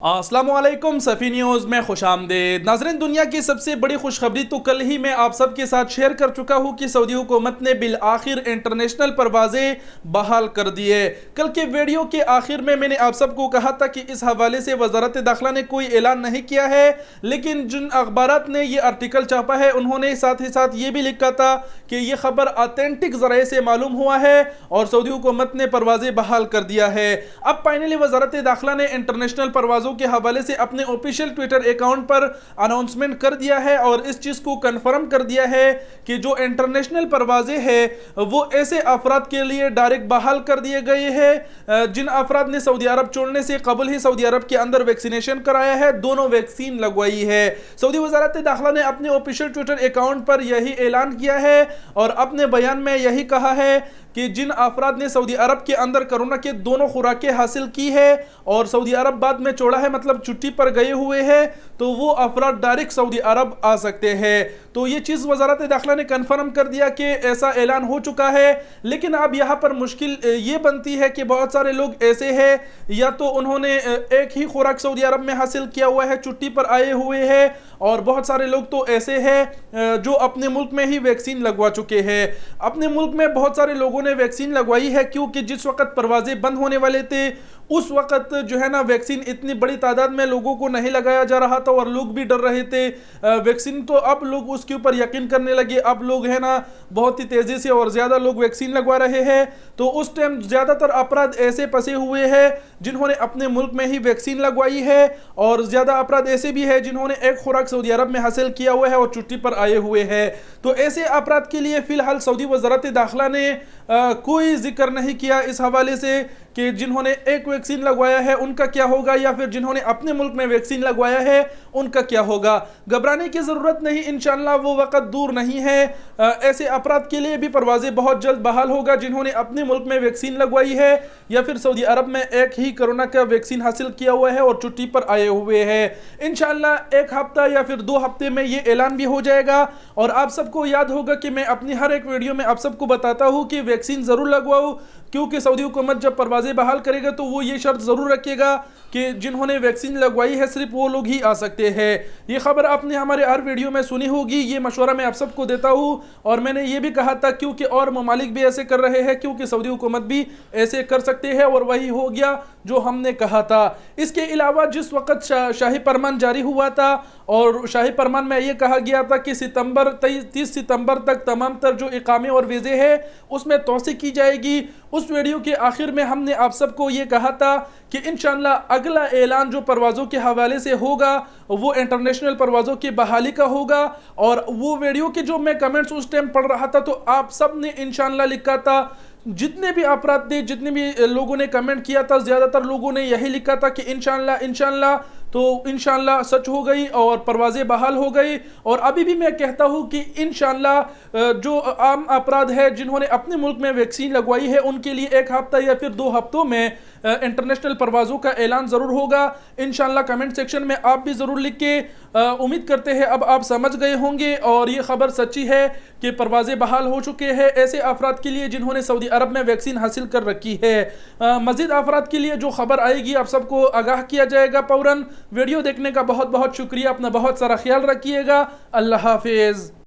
अस्सलामुअलैकुम सफ़ी न्यूज़ में खुशामदीद। नाज़रीन, दुनिया की सबसे बड़ी खुशखबरी तो कल ही मैं आप सबके साथ शेयर कर चुका हूँ कि सऊदी हुकूमत ने बिल आखिर इंटरनेशनल परवाज़ें बहाल कर दी है। कल के वीडियो के आखिर में मैंने आप सबको कहा था कि इस हवाले से वजारत दाखिला ने कोई ऐलान नहीं किया है, लेकिन जिन अखबारात ने ये आर्टिकल छापा है उन्होंने साथ ही साथ ये भी लिखा था कि ये खबर ऑथेंटिक ज़राए से मालूम हुआ है और सऊदी हुकूमत ने परवाज़ें बहाल कर दिया है। अब फाइनली वजारत दाखिला ने इंटरनेशनल परवाज़ों के हवाले से अपने ऑफिशियल ट्विटर अकाउंट पर अनाउंसमेंट कर दिया है और इस चीज को कंफर्म कर दिया है कि जो इंटरनेशनल परवाजें हैं वो ऐसे अफराद के लिए डायरेक्ट बहाल कर दिए गए हैं जिन अफराद ने सऊदी अरब छोड़ने से कबल ही सऊदी अरब के अंदर वैक्सीनेशन कराया है, दोनों वैक्सीन लगवाई है। सऊदी वजारत दाखिला ने अपने ऑफिशियल ट्विटर अकाउंट पर यही ऐलान किया है और अपने बयान में यही कहा है कि जिन अफराद ने सऊदी अरब के अंदर कोरोना के दोनों खुराकें हासिल की है और सऊदी अरब बाद में छोड़ा है, मतलब छुट्टी पर गए हुए हैं, तो वो अफराद डायरेक्ट सऊदी अरब आ सकते हैं। तो ये चीज़ वजारत दाखिला ने कंफर्म कर दिया कि ऐसा ऐलान हो चुका है। लेकिन अब यहाँ पर मुश्किल ये बनती है कि बहुत सारे लोग ऐसे हैं या तो उन्होंने एक ही खुराक सऊदी अरब में हासिल किया हुआ है, छुट्टी पर आए हुए हैं, और बहुत सारे लोग तो ऐसे हैं जो अपने मुल्क में ही वैक्सीन लगवा चुके हैं। अपने मुल्क में बहुत सारे लोगों ने वैक्सीन लगवाई है क्योंकि जिस वक्त परवाज़ें बंद होने वाले थे उस वक्त जो है ना वैक्सीन इतनी बड़ी तादाद में लोगों को नहीं लगाया जा रहा था और लोग भी डर रहे थे वैक्सीन। तो अब लोग उसके ऊपर यकीन करने लगे, अब लोग है ना बहुत ही तेज़ी से और ज़्यादा लोग वैक्सीन लगवा रहे हैं। तो उस टाइम ज़्यादातर अपराध ऐसे फंसे हुए हैं जिन्होंने अपने मुल्क में ही वैक्सीन लगवाई है और ज़्यादा अपराध ऐसे भी है जिन्होंने एक खुराक सऊदी अरब में हासिल किया हुआ है और छुट्टी पर आए हुए हैं। तो ऐसे अपराध के लिए फ़िलहाल सऊदी वजारत दाखिला ने कोई जिक्र नहीं किया इस हवाले से कि जिन्होंने एक वैक्सीन लगवाया है उनका क्या होगा या फिर जिन्होंने अपने मुल्क में वैक्सीन लगवाया है उनका क्या होगा। घबराने की ज़रूरत नहीं, इंशाअल्लाह वो वक़्त दूर नहीं है। ऐसे अपराध के लिए भी परवाज़ें बहुत जल्द बहाल होगा जिन्होंने अपने मुल्क में वैक्सीन लगवाई है या फिर सऊदी अरब में एक ही कोरोना का वैक्सीन हासिल किया हुआ है और छुट्टी पर आए हुए हैं। इंशाअल्लाह एक हफ्ता या फिर 2 हफ्ते में ये ऐलान भी हो जाएगा और आप सबको याद होगा कि मैं अपनी हर एक वीडियो में आप सबको बताता हूँ कि वैक्सीन ज़रूर लगवाओ, क्योंकि सऊदी हुकूमत जब परवाज़ें बहाल करेगा तो वो ये शर्त ज़रूर रखेगा कि जिन्होंने वैक्सीन लगवाई है सिर्फ वो लोग ही आ सकते हैं। ये खबर आपने हमारे हर वीडियो में सुनी होगी, ये मशवरा मैं आप सबको देता हूँ और मैंने ये भी कहा था क्योंकि और ममालिक भी ऐसे कर रहे हैं, क्योंकि सऊदी हुकूमत भी ऐसे कर सकते हैं और वही हो गया जो हमने कहा था। इसके अलावा जिस वक्त शाही फरमान जारी हुआ था और शाही फरमान में ये कहा गया था कि 30 सितंबर तक तमाम तर जो इकामे और वीज़े हैं उसमें तोसी की जाएगी, उस वीडियो के आखिर में हमने आप सबको ये कहा था कि इंशाअल्लाह अगला ऐलान जो परवाज़ों के हवाले से होगा वो इंटरनेशनल परवाज़ों की बहाली का होगा। और वो वीडियो के जो मैं कमेंट्स उस टाइम पढ़ रहा था तो आप सब ने इंशाअल्लाह लिखा था, जितने भी अपराध थे, जितने भी लोगों ने कमेंट किया था, ज़्यादातर लोगों ने यही लिखा था कि इंशाअल्लाह इंशाअल्लाह। तो इंशाअल्लाह सच हो गई और परवाज़ें बहाल हो गई। और अभी भी मैं कहता हूँ कि इंशाअल्लाह जो आम अपराध है जिन्होंने अपने मुल्क में वैक्सीन लगवाई है उनके लिए एक हफ्ता या फिर 2 हफ्तों में इंटरनेशनल परवाज़ों का ऐलान ज़रूर होगा। इंशाअल्लाह कमेंट सेक्शन में आप भी ज़रूर लिख के उम्मीद करते हैं अब आप समझ गए होंगे और ये खबर सच्ची है कि परवाज़ें बहाल हो चुके हैं ऐसे अफराद के लिए जिन्होंने सऊदी अरब में वैक्सीन हासिल कर रखी है। मज़ीद अफराद के लिए जो खबर आएगी आप सबको आगाह किया जाएगा फ़ौरन। वीडियो देखने का बहुत बहुत शुक्रिया, अपना बहुत सारा ख्याल रखिएगा। अल्लाह हाफिज़।